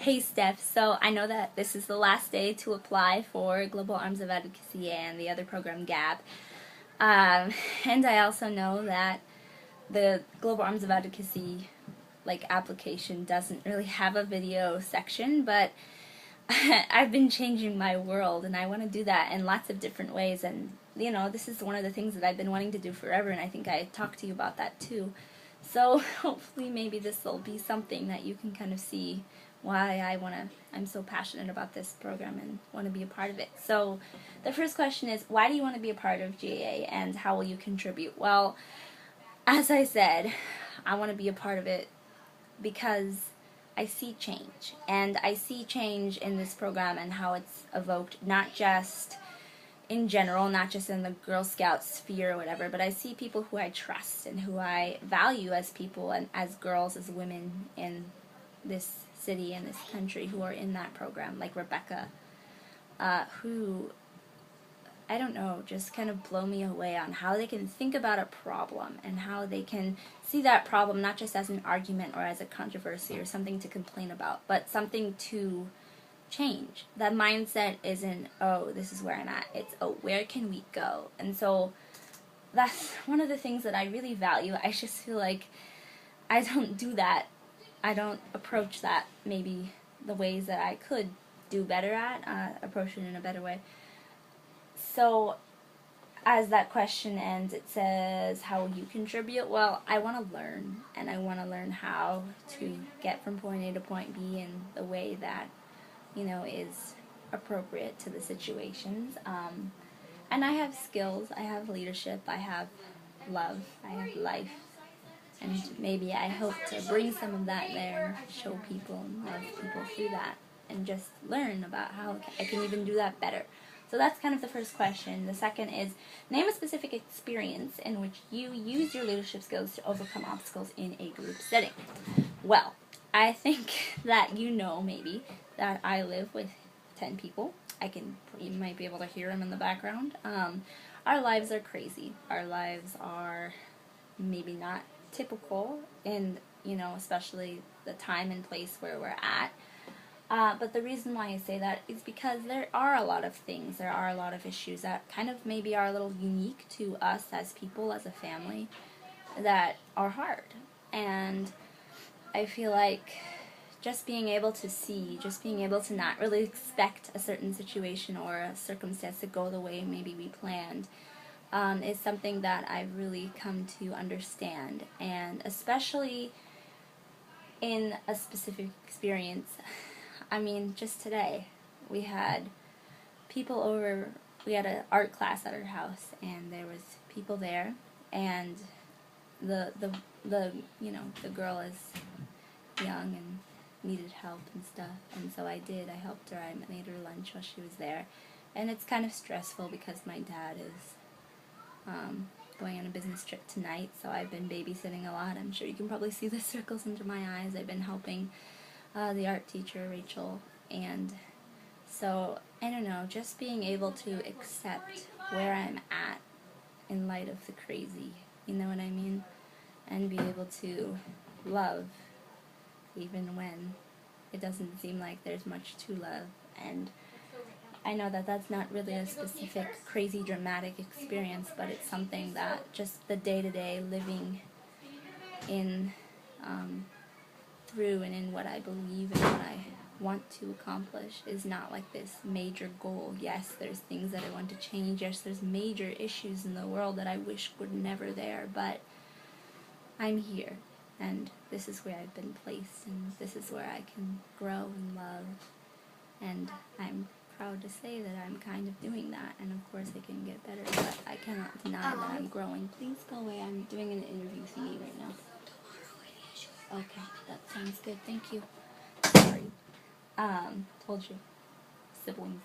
Hey Steph, so I know that this is the last day to apply for Global Arms of Advocacy and the other program GAP. And I also know that the Global Arms of Advocacy application doesn't really have a video section, but I've been changing my world and I want to do that in lots of different ways, and this is one of the things that I've been wanting to do forever, and I think I talked to you about that too. So hopefully maybe this will be something that you can kind of see why I'm so passionate about this program and want to be a part of it. So the first question is, why do you want to be a part of GAA and how will you contribute? Well, as I said, I want to be a part of it because I see change, and I see change in this program and how it's evoked, not just in general, not just in the Girl Scout sphere or whatever, but I see people who I trust and who I value as people and as girls, as women in this city and this country who are in that program, like Rebecca, who, I don't know, just kind of blow me away on how they can think about a problem and how they can see that problem not just as an argument or as a controversy or something to complain about, but something to change. That mindset isn't, oh, this is where I'm at. It's, oh, where can we go? And so that's one of the things that I really value. I just feel like I don't do that. I don't approach that maybe the ways that I could do better at, approach it in a better way. So as that question ends, it says, how will you contribute? Well, I want to learn, and I want to learn how to get from point A to point B in the way that, is appropriate to the situations. And I have skills, I have leadership, I have love, I have life, and maybe I hope to bring some of that there and show people and love people through that and just learn about how I can even do that better. So that's kind of the first question. The second is, name a specific experience in which you use your leadership skills to overcome obstacles in a group setting. Well, I think that maybe that I live with 10 people. You might be able to hear them in the background. Our lives are crazy. Our lives are maybe not typical in, especially the time and place where we're at. But the reason why I say that is because there are a lot of things, there are a lot of issues that kind of maybe are a little unique to us as people, as a family, that are hard. And I feel like just being able to see, just being able to not really expect a certain situation or a circumstance to go the way maybe we planned, is something that I've really come to understand. And especially in a specific experience, just today, we had people over, we had an art class at our house, and there was people there, and the girl is young and needed help and stuff, and so I helped her. I made her lunch while she was there, and it's kind of stressful because my dad is going on a business trip tonight, so I've been babysitting a lot. I'm sure you can probably see the circles under my eyes. I've been helping the art teacher, Rachel, and so, I don't know, just being able to accept where I'm at in light of the crazy, you know what I mean? And be able to love even when it doesn't seem like there's much to love. And I know that that's not really a specific, crazy, dramatic experience, but it's something that just the day-to-day living in, through and in what I believe and what I want to accomplish is not like this major goal. Yes, there's things that I want to change. Yes, there's major issues in the world that I wish were never there, but I'm here, and this is where I've been placed, and this is where I can grow and love, and I'm proud to say that I'm kind of doing that, and of course I can get better, but I cannot deny that I'm growing. Please go away, I'm doing an interview thingy right now. Okay, that sounds good, thank you. Sorry. Told you. Siblings.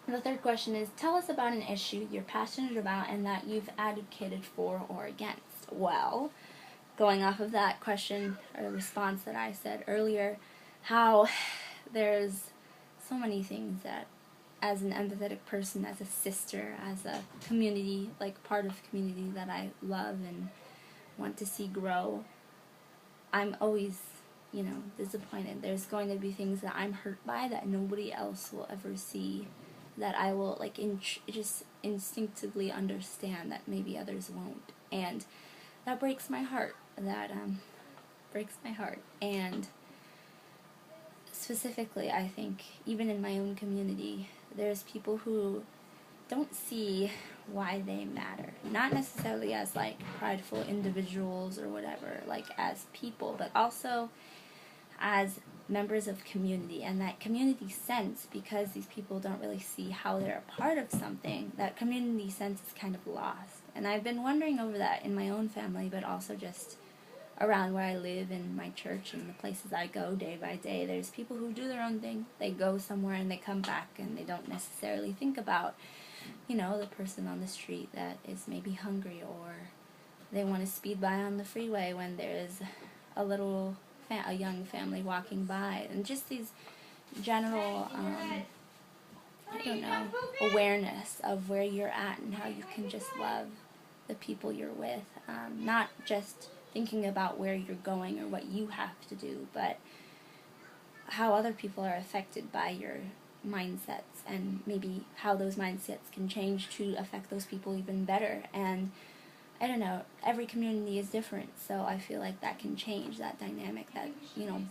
And the third question is, tell us about an issue you're passionate about and that you've advocated for or against. Well, going off of that question, or response that I said earlier, how there's so many things that, as an empathetic person, as a sister, as a community, like part of the community that I love and want to see grow, I'm always disappointed. There's going to be things that I'm hurt by that nobody else will ever see, that I will just instinctively understand that maybe others won't, and that breaks my heart. That breaks my heart. And specifically, I think even in my own community, there's people who don't see why they matter, not necessarily as like prideful individuals or whatever, like as people, but also as members of community, and that community sense, because these people don't really see how they're a part of something, that community sense is kind of lost. And I've been wondering over that in my own family, but also just around where I live, in my church, and the places I go day by day. There's people who do their own thing. They go somewhere and they come back, and they don't necessarily think about, the person on the street that is maybe hungry, or they want to speed by on the freeway when there's a young family walking by, and just these general, awareness of where you're at and how you can just love the people you're with, not just thinking about where you're going or what you have to do, but how other people are affected by your mindsets, and maybe how those mindsets can change to affect those people even better. And I don't know, every community is different, so I feel like that can change that dynamic, that,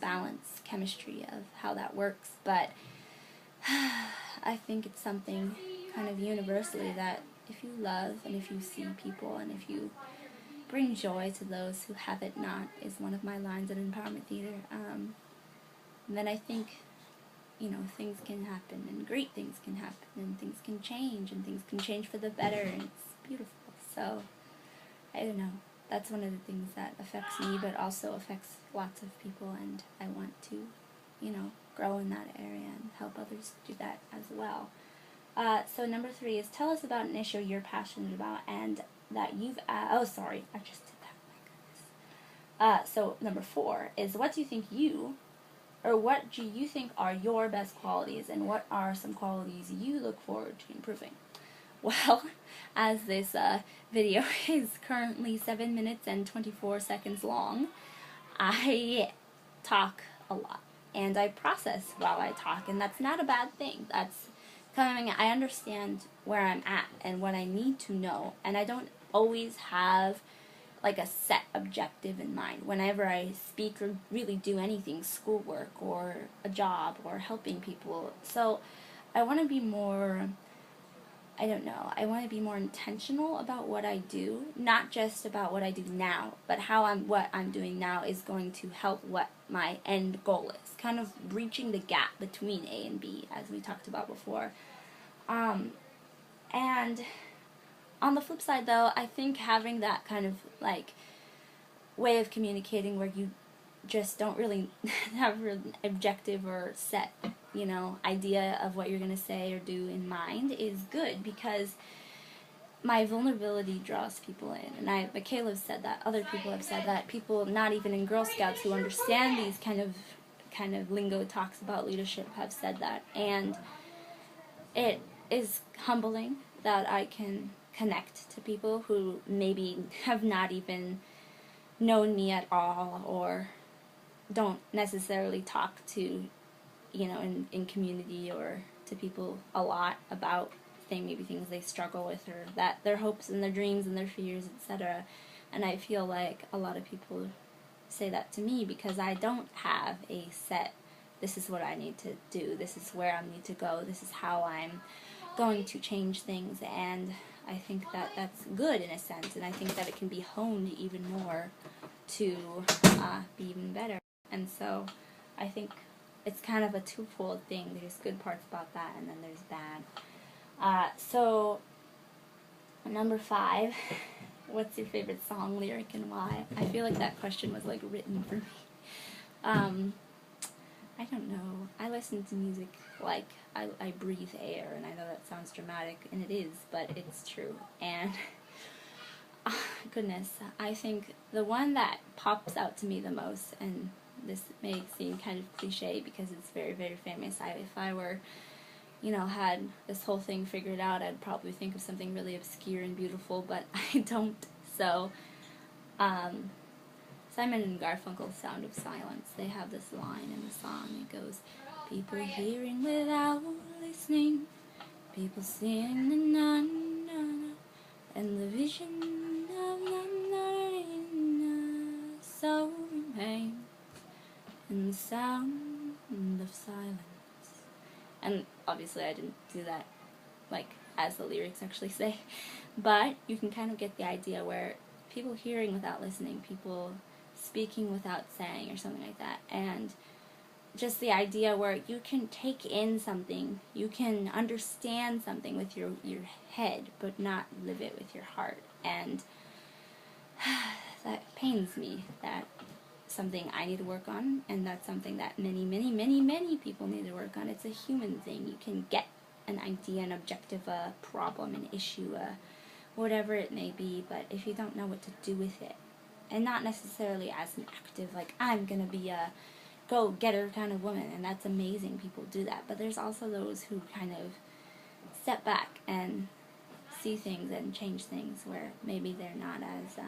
balance, chemistry of how that works. But I think it's something kind of universally that if you love, and if you see people, and if you bring joy to those who have it not, is one of my lines at Empowerment Theater, then I think, things can happen, and great things can happen, and things can change for the better, and it's beautiful. So, I don't know, that's one of the things that affects me, but also affects lots of people, and I want to, grow in that area and help others do that as well. So number 3 is, tell us about an issue you're passionate about and that you've, I just did that, my goodness. So number 4 is, what do you think are your best qualities, and what are some qualities you look forward to improving? Well, as this video is currently 7 minutes and 24 seconds long, I talk a lot, and I process while I talk, and that's not a bad thing. I understand where I'm at and what I need to know, and I don't always have like a set objective in mind whenever I speak or really do anything, schoolwork or a job or helping people. So I want to be more, I want to be more intentional about what I do, not just about what I do now, but what I'm doing now is going to help what my end goal is, kind of breaching the gap between A and B, as we talked about before. And on the flip side, though, I think having that kind of like way of communicating where you just don't really have an objective or set, idea of what you're going to say or do in mind is good, because my vulnerability draws people in. And Michaela said that, other people have said that, people not even in Girl Scouts who understand these kind of lingo talks about leadership have said that. And it is humbling that I can connect to people who maybe have not even known me at all, or don't necessarily talk to, in community or to people a lot about maybe things they struggle with, or that their hopes and their dreams and their fears, etc. And I feel like a lot of people say that to me because I don't have a set, this is what I need to do, this is where I need to go, this is how I'm going to change things. And I think that that's good in a sense, and I think that it can be honed even more to be even better. And so I think it's kind of a twofold thing. There's good parts about that, and then there's bad. So number 5, what's your favorite song, lyric, and why? I feel like that question was like written for me. I don't know. I listen to music like I breathe air, and I know that sounds dramatic, and it is, but it's true. And goodness, I think the one that pops out to me the most, and this may seem kind of cliche because it's very, very famous. If I were, had this whole thing figured out, I'd probably think of something really obscure and beautiful, but I don't. So Simon and Garfunkel's Sound of Silence. They have this line in the song. It goes, people hearing without listening, people seeing the na-na-na, and the vision of the soul remains in the sound of silence. And obviously I didn't do that like as the lyrics actually say, but you can kind of get the idea where people hearing without listening, people speaking without saying, or something like that. And just the idea where you can take in something, you can understand something with your head, but not live it with your heart. And that pains me. That's something I need to work on, and that's something that many, many, many, many people need to work on. It's a human thing. You can get an idea, an objective, a problem, an issue, whatever it may be, but if you don't know what to do with it, and not necessarily as an active, like, I'm gonna be a go-getter kind of woman, and that's amazing, people do that, but there's also those who kind of step back and see things and change things where maybe they're not as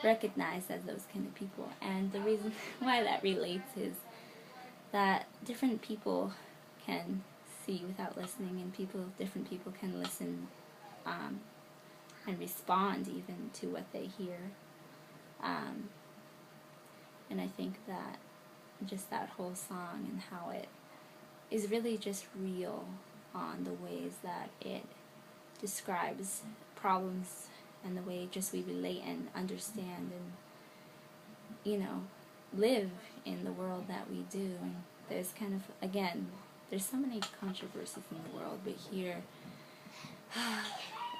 recognized as those kind of people. And the reason why that relates is that different people can see without listening, and different people can listen and respond even to what they hear. And I think that just that whole song and how it is really just real on the ways that it describes problems and the way just we relate and understand and, you know, live in the world that we do. And there's kind of, again, there's so many controversies in the world, but here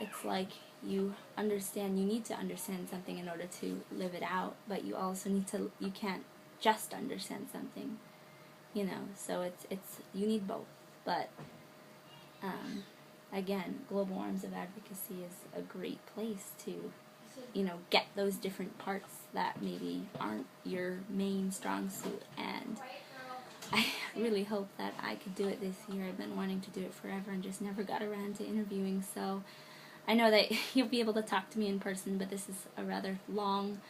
it's like you need to understand something in order to live it out, but you also you can't just understand something, you know, so it's you need both. But again, Global Arms of Advocacy is a great place to, you know, get those different parts that maybe aren't your main strong suit. And I really hope that I could do it this year. I've been wanting to do it forever and just never got around to interviewing, so I know that you'll be able to talk to me in person, but this is a rather long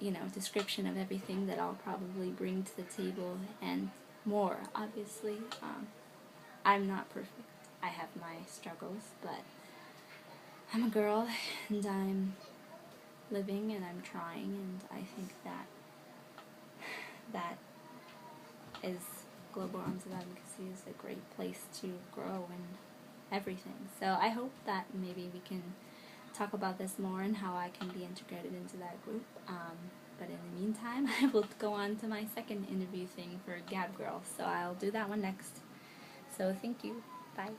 you know, description of everything that I'll probably bring to the table, and more, obviously. I'm not perfect. I have my struggles, but I'm a girl, and I'm living, and I'm trying, and I think that is Global Arms of Advocacy is a great place to grow and everything. So I hope that maybe we can talk about this more and how I can be integrated into that group. But in the meantime, I will go on to my second interview thing for Gab Girl. So I'll do that one next. So thank you.